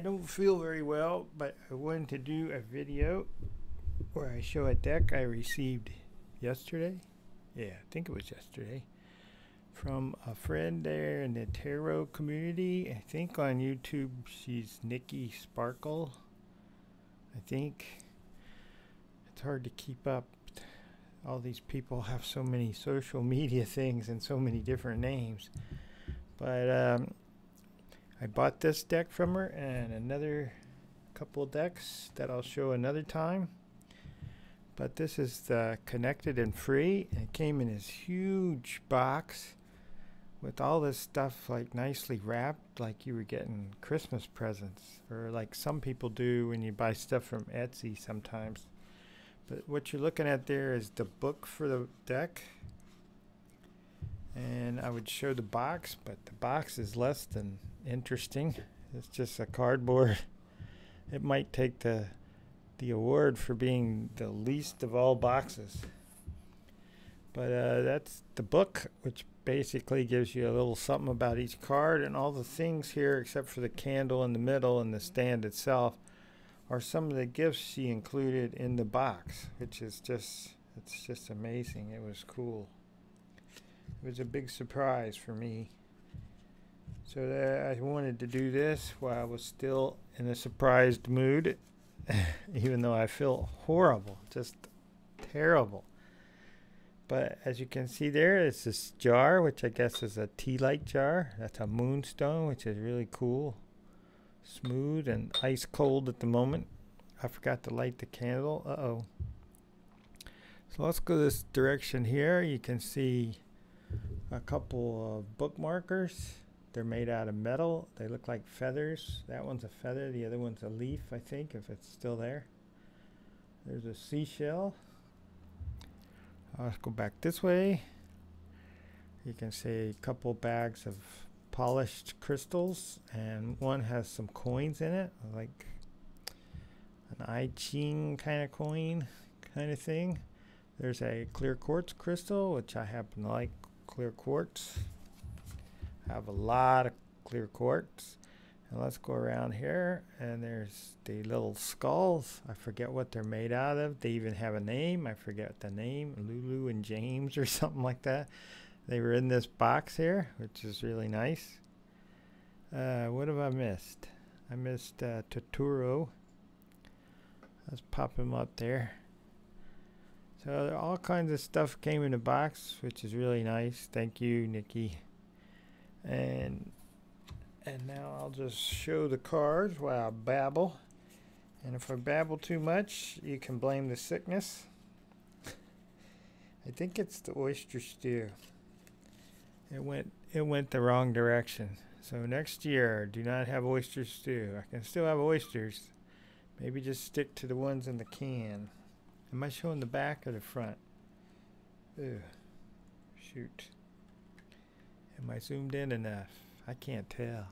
don't feel very well, but I wanted to do a video where I show a deck I received yesterday. Yeah, I think it was yesterday. From a friend there in the tarot community. I think on YouTube she's Nikki Sparkle. I think. It's hard to keep up. All these people have so many social media things and so many different names. But I bought this deck from her and another couple decks that I'll show another time. But this is the Connected and Free. And it came in this huge box with all this stuff like nicely wrapped, like you were getting Christmas presents, or like some people do when you buy stuff from Etsy sometimes. But what you're looking at there is the book for the deck. And I would show the box, but the box is less than interesting. It's just a cardboard. It might take the award for being the least of all boxes. But that's the book, which basically gives you a little something about each card, and all the things here except for the candle in the middle and the stand itself are some of the gifts she included in the box, which is it's just amazing. It was cool. It was a big surprise for me. So I wanted to do this while I was still in a surprised mood, even though I feel horrible, just terrible. But as you can see there, it's this jar, which I guess is a tea light jar. That's a moonstone, which is really cool. Smooth and ice cold at the moment. I forgot to light the candle. Uh-oh. So let's go this direction here. You can see a couple of bookmarkers. They're made out of metal. They look like feathers. That one's a feather. The other one's a leaf, I think, if it's still there. There's a seashell. Let's go back this way. You can see a couple bags of polished crystals, and one has some coins in it, like an I Ching kind of coin kind of thing. There's a clear quartz crystal, which I happen to like clear quartz. I have a lot of clear quartz. And let's go around here, and there's the little skulls. I forget what they're made out of. They even have a name. I forget the name, Lulu and James or something like that. They were in this box here, which is really nice. What have I missed? I missed Totoro. Let's pop him up there. So all kinds of stuff came in the box, which is really nice. Thank you, Nikki. And now I'll just show the cards while I babble. And if I babble too much, you can blame the sickness. I think it's the oyster stew. It went the wrong direction. So next year, do not have oyster stew. I can still have oysters. Maybe just stick to the ones in the can. Am I showing the back or the front? Ugh. Shoot. Am I zoomed in enough? I can't tell.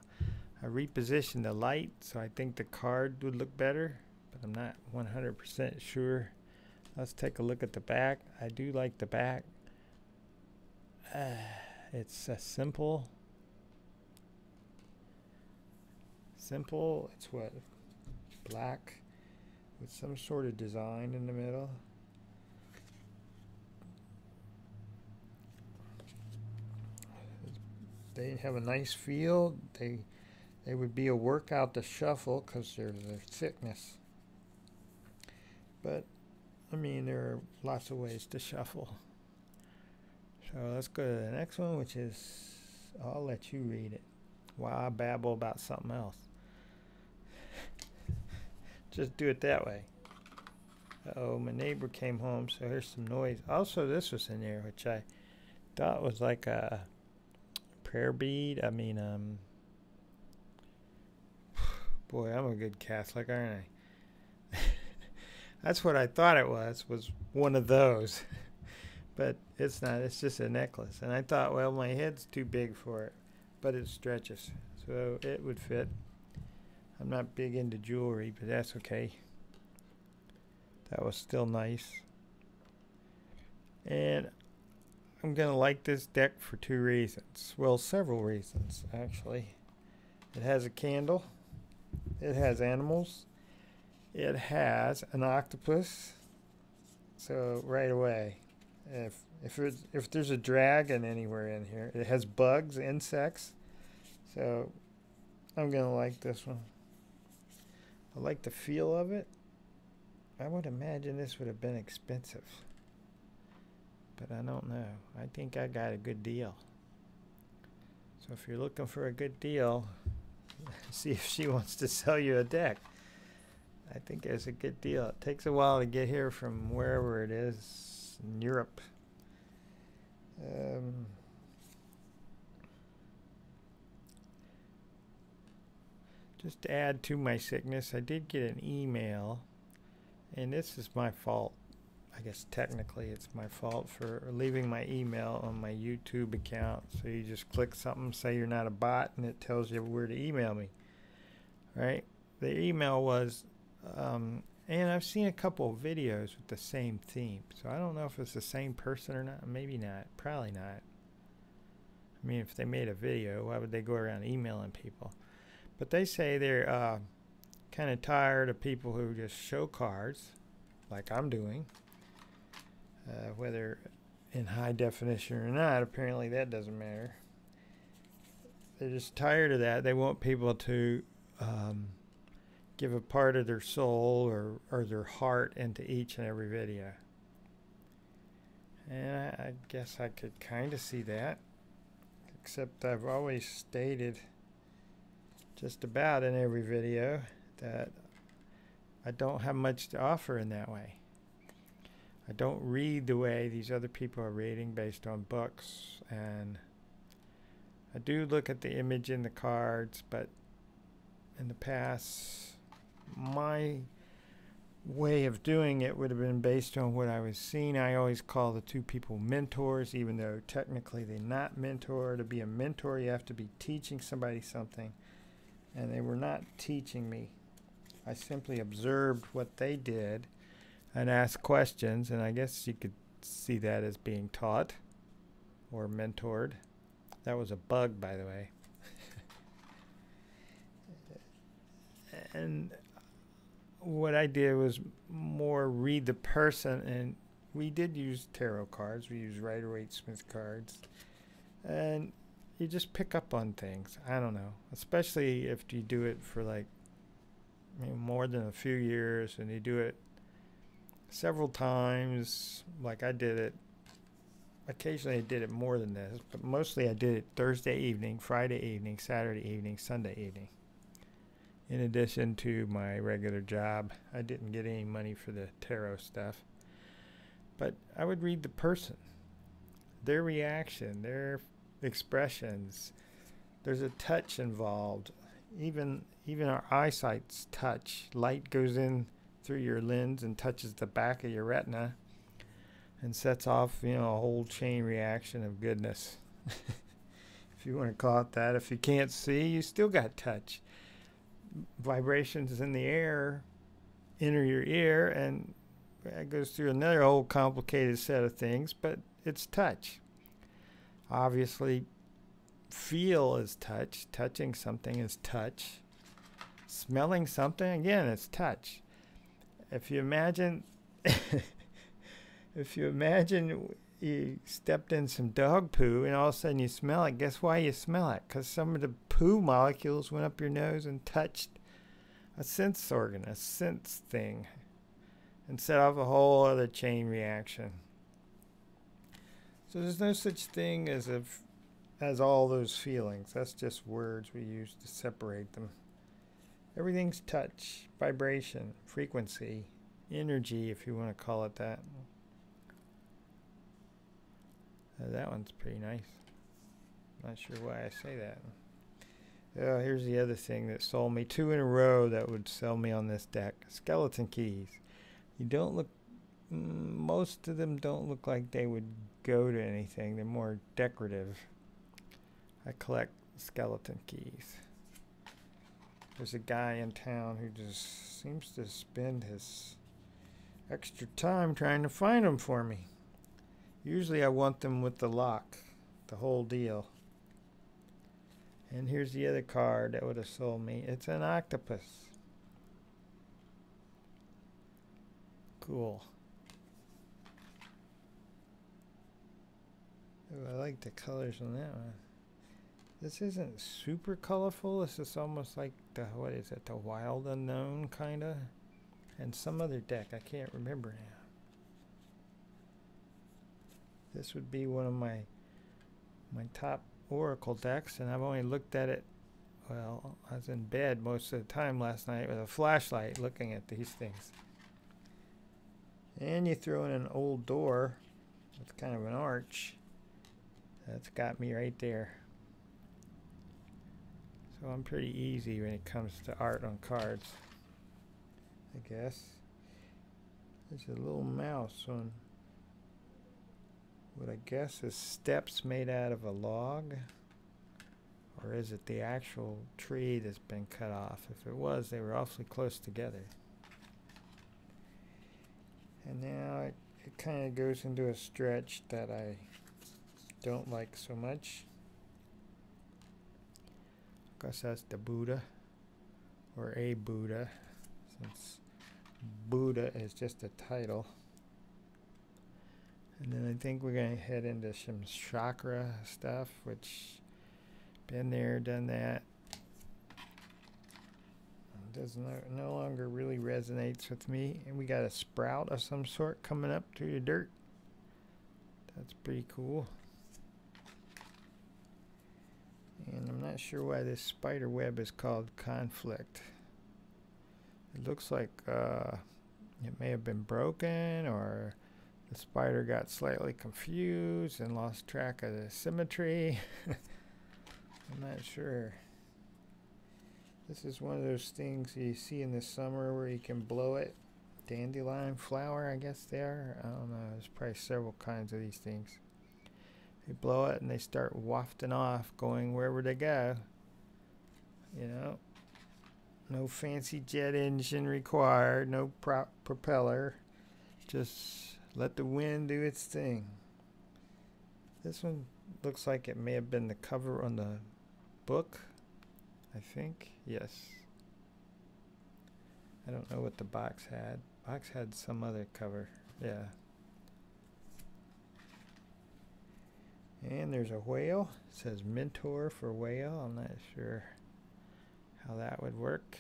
I repositioned the light, so I think the card would look better, but I'm not 100% sure. Let's take a look at the back. I do like the back. It's a simple. It's what? Black with some sort of design in the middle. They have a nice feel. They would be a workout to shuffle because they're their thickness. But I mean, there are lots of ways to shuffle. So let's go to the next one, which is, I'll let you read it while I babble about something else. Just do it that way. Uh-oh, my neighbor came home, so here's some noise. Also, this was in there, which I thought was like a prayer bead. I mean, boy, I'm a good Catholic, aren't I? That's what I thought it was one of those. But it's not, it's just a necklace. And I thought, well, my head's too big for it, but it stretches, so it would fit. I'm not big into jewelry, but that's okay. That was still nice. And I'm going to like this deck for two reasons. Well, several reasons, actually. It has a candle. It has animals. It has an octopus. So right away, if there's a dragon anywhere in here, it has bugs, insects. So I'm gonna like this one. I like the feel of it. I would imagine this would have been expensive, but I don't know. I think I got a good deal. So if you're looking for a good deal, see if she wants to sell you a deck. I think it's a good deal. It takes a while to get here from wherever it is in Europe. Just to add to my sickness, I did get an email, and this is my fault. I guess technically it's my fault for leaving my email on my YouTube account. So you just click something, say you're not a bot, and it tells you where to email me. Right? The email was, and I've seen a couple of videos with the same theme. So I don't know if it's the same person or not. Maybe not. Probably not. I mean, if they made a video, why would they go around emailing people? But they say they're kind of tired of people who just show cards, like I'm doing. Whether in high definition or not, apparently that doesn't matter. They're just tired of that. They want people to give a part of their soul or their heart into each and every video. And I guess I could kind of see that, except I've always stated just about in every video that I don't have much to offer in that way. I don't read the way these other people are reading based on books, and I do look at the image in the cards, but in the past my way of doing it would have been based on what I was seeing. I always call the two people mentors, even though technically they're not mentor. To be a mentor, you have to be teaching somebody something, and they were not teaching me. I simply observed what they did and asked questions, and I guess you could see that as being taught or mentored. That was a bug, by the way. And what I did was more read the person, and we did use tarot cards. We used Rider-Waite-Smith cards, and you just pick up on things. I don't know, especially if you do it for like more than a few years, and you do it several times. Like I did it, occasionally I did it more than this, but mostly I did it Thursday evening, Friday evening, Saturday evening, Sunday evening. In addition to my regular job, I didn't get any money for the tarot stuff, but I would read the person, their reaction, their expressions. There's a touch involved. Even our eyesight's touch. Light goes in through your lens and touches the back of your retina and sets off, a whole chain reaction of goodness. If you want to call it that. If you can't see, you still got touch. Vibrations in the air enter your ear, and it goes through another whole complicated set of things, but it's touch. Obviously, feel is touch. Touching something is touch. Smelling something, again, it's touch. If you imagine you stepped in some dog poo and all of a sudden you smell it, guess why you smell it? Because some of the poo molecules went up your nose and touched a sense organ, a sense thing, and set off a whole other chain reaction. So there's no such thing as all those feelings. That's just words we use to separate them. Everything's touch, vibration, frequency, energy, if you want to call it that. That one's pretty nice. Not sure why I say that. Oh, here's the other thing that sold me 2 in a row that would sell me on this deck. Skeleton keys. You don't look, most of them don't look like they would go to anything. They're more decorative. I collect skeleton keys. There's a guy in town who just seems to spend his extra time trying to find them for me. Usually I want them with the lock, the whole deal. And here's the other card that would have sold me. It's an octopus. cool. Ooh, I like the colors on that one. This isn't super colorful. This is almost like the, what is it, the Wild Unknown, kind of? And some other deck, I can't remember now. This would be one of my top Oracle decks, and I've only looked at it, well, I was in bed most of the time last night with a flashlight looking at these things. And you throw in an old door with kind of an arch. That's got me right there. So I'm pretty easy when it comes to art on cards, I guess. There's a little mouse on what I guess is steps made out of a log. Or is it the actual tree that's been cut off? If it was, they were awfully close together. And now it kind of goes into a stretch that I don't like so much. I guess that's the Buddha, or a Buddha, since Buddha is just a title. And then I think we're going to head into some chakra stuff, which been there, done that. Does no longer really resonates with me. And we got a sprout of some sort coming up through the dirt. That's pretty cool. And I'm not sure why this spider web is called Conflict. It looks like it may have been broken, or the spider got slightly confused and lost track of the symmetry. I'm not sure. This is one of those things you see in the summer where you can blow it. Dandelion flower, I guess they are. I don't know. There's probably several kinds of these things. They blow it and they start wafting off, going wherever they go. You know, no fancy jet engine required, no propeller. Just let the wind do its thing. This one looks like it may have been the cover on the book, I think. Yes. I don't know what the box had. Box had some other cover. Yeah. And there's a whale. It says mentor for whale. I'm not sure how that would work.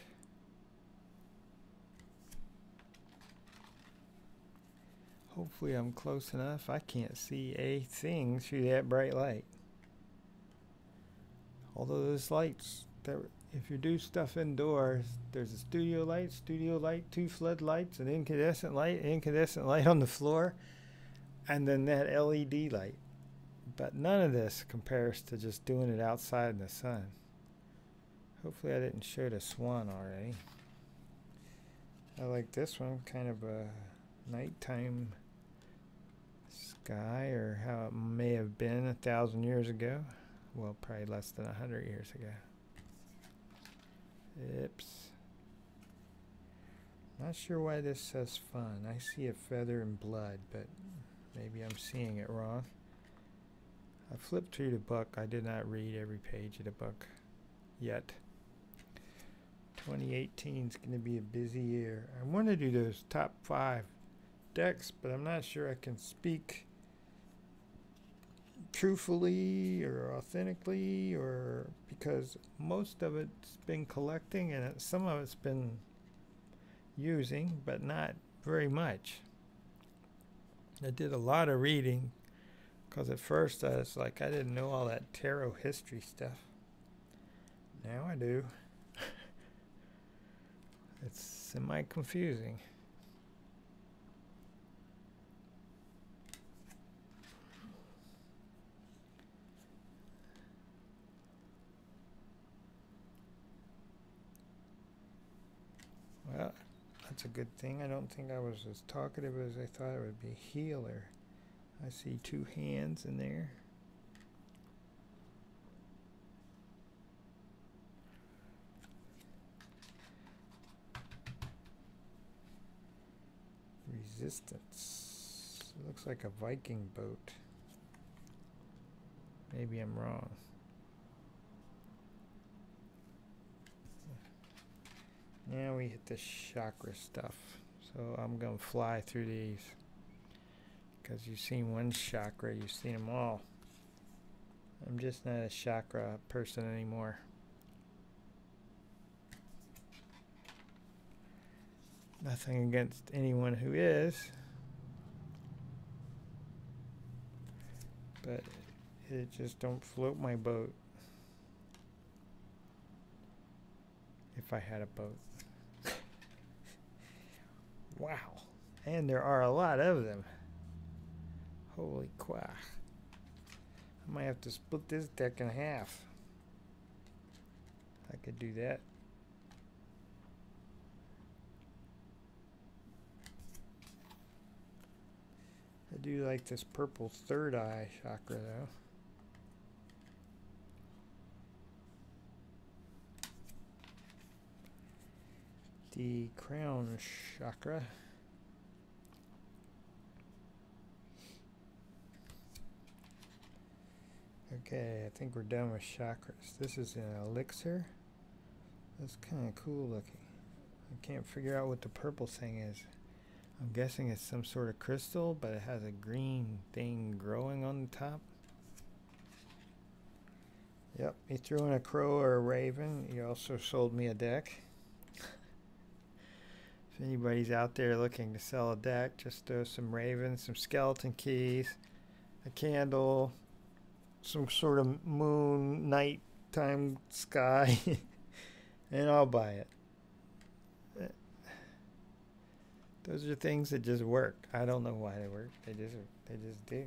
Hopefully I'm close enough. I can't see a thing through that bright light. Although those lights, if you do stuff indoors, there's a studio light, 2 floodlights, an incandescent light on the floor, and then that LED light. But none of this compares to just doing it outside in the sun. Hopefully I didn't show the swan already. I like this one, kind of a nighttime sky, or how it may have been 1,000 years ago. Well, probably less than 100 years ago. Oops. Not sure why this says fun. I see a feather and blood, but maybe I'm seeing it wrong. I flipped through the book. I did not read every page of the book yet. 2018 is going to be a busy year. I want to do those top 5 decks, but I'm not sure I can speak truthfully or authentically, or because most of it's been collecting and some of it's been using, but not very much. I did a lot of reading because at first I was like, I didn't know all that tarot history stuff. Now I do. It's semi-confusing. Well, that's a good thing. I don't think I was as talkative as I thought it would be. Healer. I see 2 hands in there. Resistance. It looks like a Viking boat. Maybe I'm wrong. Now we hit the chakra stuff. So So I'm going to fly through these. Because you've seen one chakra, you've seen them all. I'm just not a chakra person anymore. Nothing against anyone who is. But it just don't float my boat. If I had a boat. Wow. And there are a lot of them. Holy quack. I might have to split this deck in half. I could do that. I do like this purple third eye chakra though. The crown chakra. Okay, I think we're done with chakras. This is an elixir. That's kind of cool looking. I can't figure out what the purple thing is. I'm guessing it's some sort of crystal, but it has a green thing growing on the top. Yep, he threw in a crow or a raven. He also sold me a deck. If anybody's out there looking to sell a deck, just throw some ravens, some skeleton keys, a candle, some sort of moon, nighttime sky, and I'll buy it. Those are things that just work. I don't know why they work. They just do.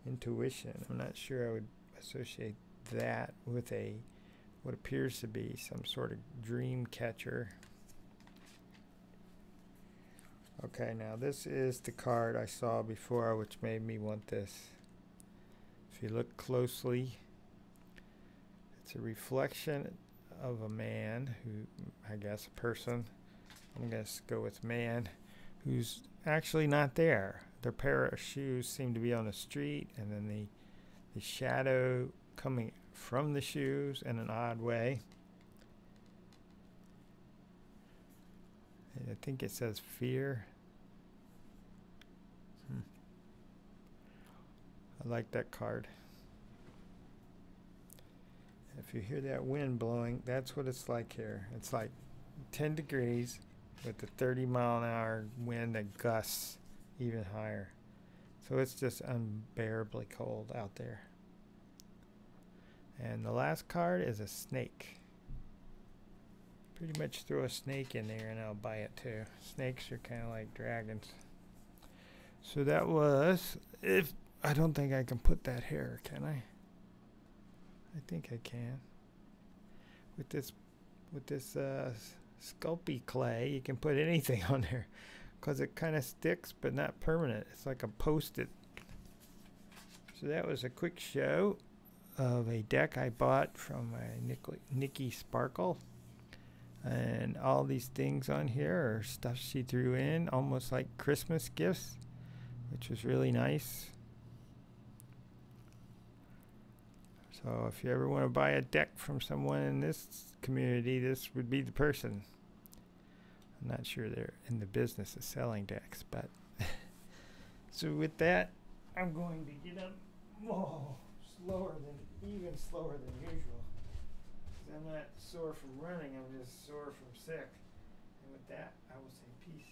Intuition. I'm not sure I would associate that with what appears to be some sort of dream catcher. Okay, now this is the card I saw before, which made me want this. If you look closely, it's a reflection of a man who, I guess a person, I'm going to go with man, who's actually not there. Their pair of shoes seem to be on the street, and then the shadow coming from the shoes in an odd way. I think it says fear. I like that card. If you hear that wind blowing, that's what it's like here. It's like 10 degrees with a 30-mile-an-hour wind that gusts even higher. So it's just unbearably cold out there. And the last card is a snake. Pretty much throw a snake in there and I'll buy it too. Snakes are kind of like dragons. So that was, I don't think I can put that here, can I? I think I can. With this Sculpey clay, you can put anything on there because it kind of sticks but not permanent. It's like a post-it. So that was a quick show of a deck I bought from Nikki Sparkle. And all these things on here are stuff she threw in, almost like Christmas gifts, which was really nice. So if you ever want to buy a deck from someone in this community, this would be the person. I'm not sure they're in the business of selling decks, but so with that, I'm going to get up even slower than usual. I'm not sore from running, I'm just sore from sick. And with that, I will say peace.